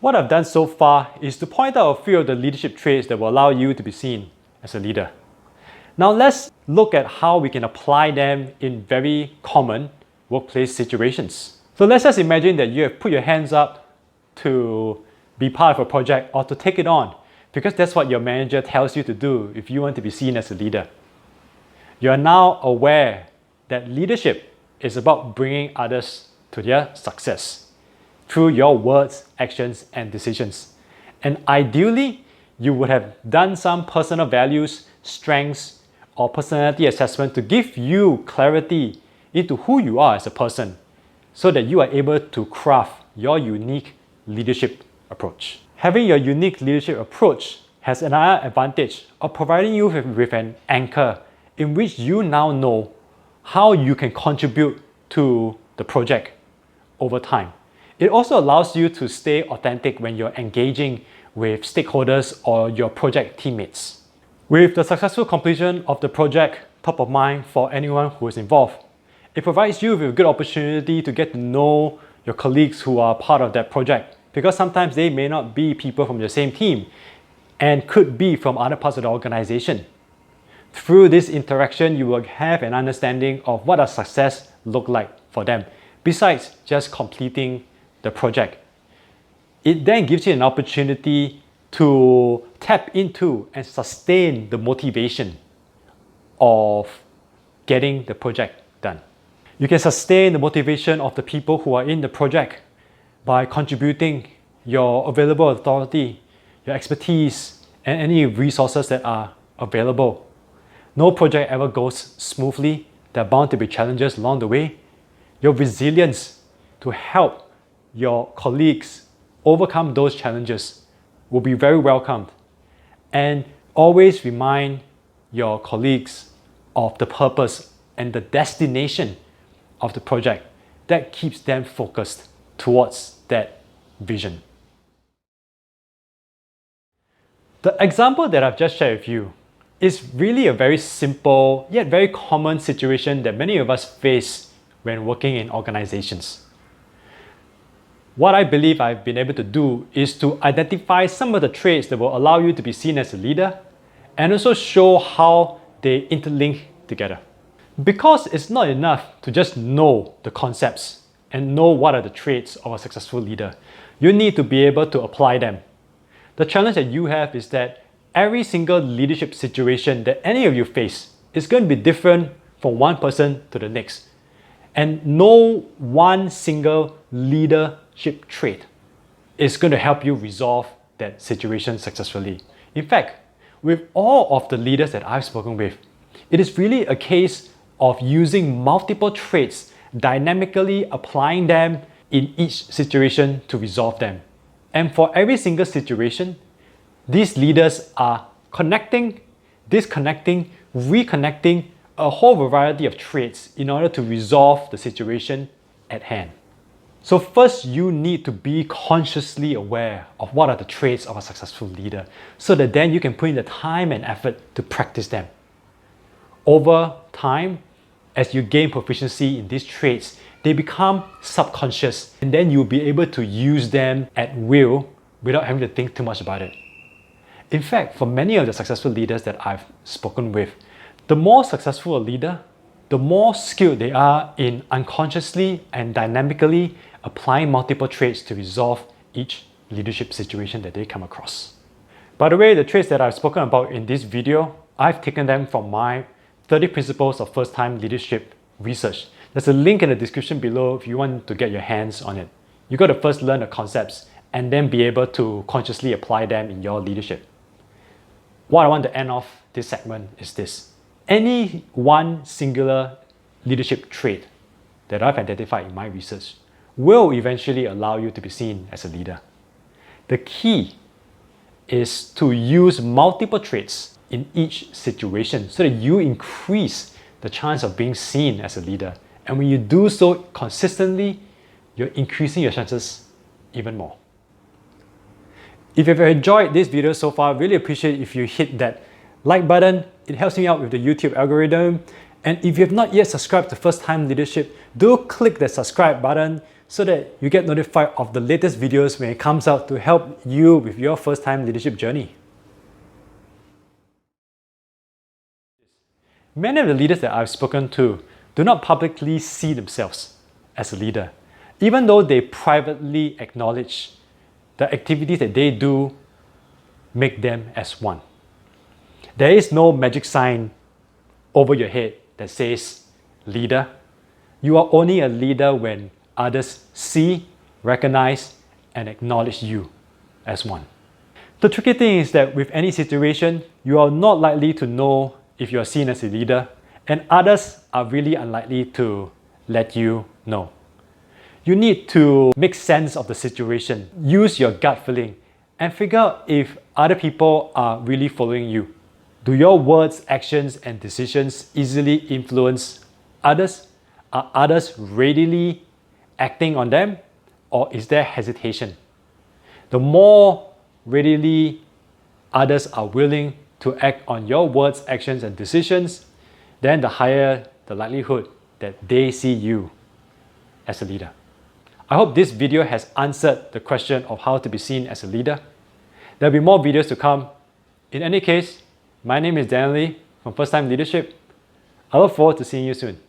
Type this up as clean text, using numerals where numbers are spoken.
What I've done so far is to point out a few of the leadership traits that will allow you to be seen as a leader. Now let's look at how we can apply them in very common workplace situations. So let's just imagine that you have put your hands up to be part of a project or to take it on, because that's what your manager tells you to do if you want to be seen as a leader. You are now aware that leadership is about bringing others to their success through your words, actions, and decisions. And ideally, you would have done some personal values, strengths, or personality assessment to give you clarity into who you are as a person, so that you are able to craft your unique leadership approach. Having your unique leadership approach has another advantage of providing you with an anchor in which you now know how you can contribute to the project over time. It also allows you to stay authentic when you're engaging with stakeholders or your project teammates. With the successful completion of the project top of mind for anyone who is involved, it provides you with a good opportunity to get to know your colleagues who are part of that project, because sometimes they may not be people from your same team and could be from other parts of the organization. Through this interaction, you will have an understanding of what does success look like for them, besides just completing the project. It then gives you an opportunity to tap into and sustain the motivation of getting the project done. You can sustain the motivation of the people who are in the project by contributing your available authority, your expertise, and any resources that are available. No project ever goes smoothly. There are bound to be challenges along the way. Your resilience to help your colleagues overcome those challenges will be very welcomed. And always remind your colleagues of the purpose and the destination of the project. That keeps them focused towards that vision. The example that I've just shared with you is really a very simple yet very common situation that many of us face when working in organizations. What I believe I've been able to do is to identify some of the traits that will allow you to be seen as a leader, and also show how they interlink together. Because it's not enough to just know the concepts and know what are the traits of a successful leader. You need to be able to apply them. The challenge that you have is that every single leadership situation that any of you face is going to be different from one person to the next. And no one single leadership trait is going to help you resolve that situation successfully. In fact, with all of the leaders that I've spoken with, it is really a case of using multiple traits, dynamically applying them in each situation to resolve them. And for every single situation, these leaders are connecting, disconnecting, reconnecting a whole variety of traits in order to resolve the situation at hand. So first, you need to be consciously aware of what are the traits of a successful leader, so that then you can put in the time and effort to practice them. Over time, as you gain proficiency in these traits, they become subconscious, and then you'll be able to use them at will without having to think too much about it. In fact, for many of the successful leaders that I've spoken with, the more successful a leader, the more skilled they are in unconsciously and dynamically applying multiple traits to resolve each leadership situation that they come across. By the way, the traits that I've spoken about in this video, I've taken them from my 30 Principles of First-Time Leadership research. There's a link in the description below if you want to get your hands on it. You got to first learn the concepts and then be able to consciously apply them in your leadership. What I want to end off this segment is this. Any one singular leadership trait that I've identified in my research will eventually allow you to be seen as a leader. The key is to use multiple traits in each situation so that you increase the chance of being seen as a leader. And when you do so consistently, you're increasing your chances even more. If you've enjoyed this video so far, I really appreciate if you hit that like button. It helps me out with the YouTube algorithm. And if you have not yet subscribed to First Time Leadership, do click the subscribe button so that you get notified of the latest videos when it comes out to help you with your first time leadership journey. Many of the leaders that I've spoken to do not publicly see themselves as a leader, even though they privately acknowledge the activities that they do make them as one. There is no magic sign over your head that says leader. You are only a leader when others see, recognize, and acknowledge you as one. The tricky thing is that with any situation, you are not likely to know if you are seen as a leader, and others are really unlikely to let you know. You need to make sense of the situation, use your gut feeling, and figure out if other people are really following you. Do your words, actions, and decisions easily influence others? Are others readily acting on them, or is there hesitation? The more readily others are willing to act on your words, actions, and decisions, then the higher the likelihood that they see you as a leader. I hope this video has answered the question of how to be seen as a leader. There will be more videos to come. In any case, my name is Daniel Lee from First Time Leadership. I look forward to seeing you soon.